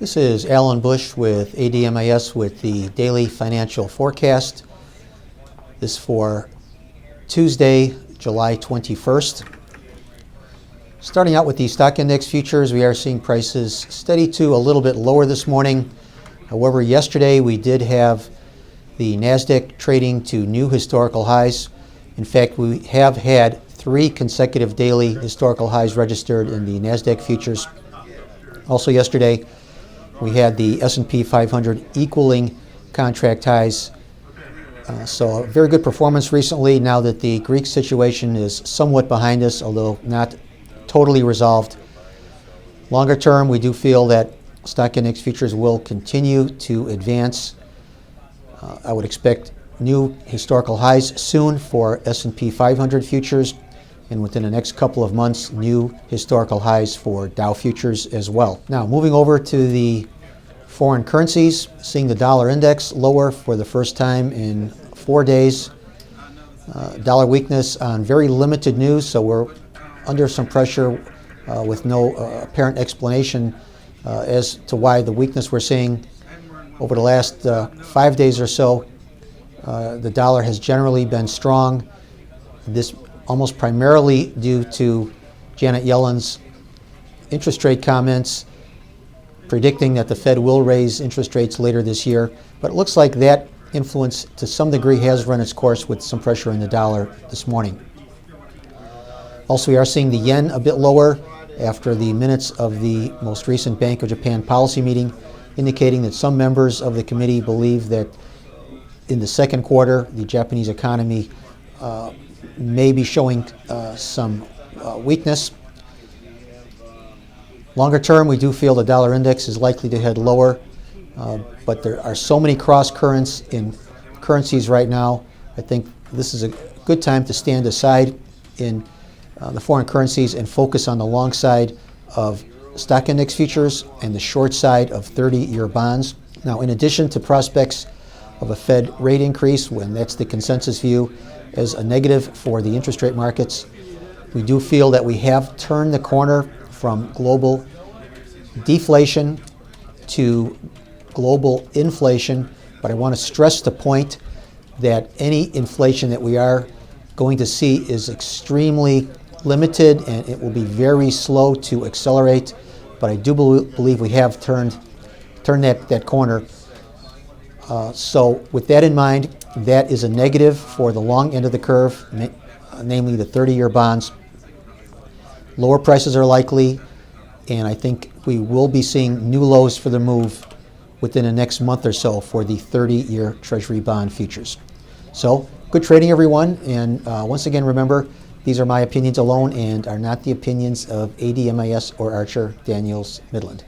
This is Alan Bush with ADMIS with the Daily Financial Forecast. This for Tuesday, July 21st. Starting out with the stock index futures, we are seeing prices steady to a little bit lower this morning. However, yesterday we did have the NASDAQ trading to new historical highs. In fact, we have had 3 consecutive daily historical highs registered in the NASDAQ futures. Also yesterday, we had the S&P 500 equaling contract highs. So a very good performance recently now that the Greek situation is somewhat behind us, although not totally resolved. Longer term, we do feel that stock index futures will continue to advance. I would expect new historical highs soon for S&P 500 futures, and within the next couple of months, new historical highs for Dow futures as well. Now, moving over to the foreign currencies, seeing the dollar index lower for the first time in 4 days. Dollar weakness on very limited news, so we're under some pressure with no apparent explanation as to why the weakness we're seeing over the last 5 days or so. The dollar has generally been strong. This almost primarily due to Janet Yellen's interest rate comments predicting that the Fed will raise interest rates later this year. But it looks like that influence to some degree has run its course with some pressure in the dollar this morning. Also, we are seeing the yen a bit lower after the minutes of the most recent Bank of Japan policy meeting, indicating that some members of the committee believe that in the second quarter, the Japanese economy may be showing some weakness. Longer term, we do feel the dollar index is likely to head lower, but there are so many cross currents in currencies right now. I think this is a good time to stand aside in the foreign currencies and focus on the long side of stock index futures and the short side of 30-year bonds. Now, in addition to prospects of a Fed rate increase, when that's the consensus view, as a negative for the interest rate markets, we do feel that we have turned the corner from global deflation to global inflation. But I want to stress the point that any inflation that we are going to see is extremely limited and it will be very slow to accelerate. But I do believe we have turned that corner. So with that in mind, that is a negative for the long end of the curve, namely the 30-year bonds. Lower prices are likely, and I think we will be seeing new lows for the move within the next month or so for the 30-year Treasury bond futures. So good trading, everyone, and once again, remember, these are my opinions alone and are not the opinions of ADMIS or Archer Daniels Midland.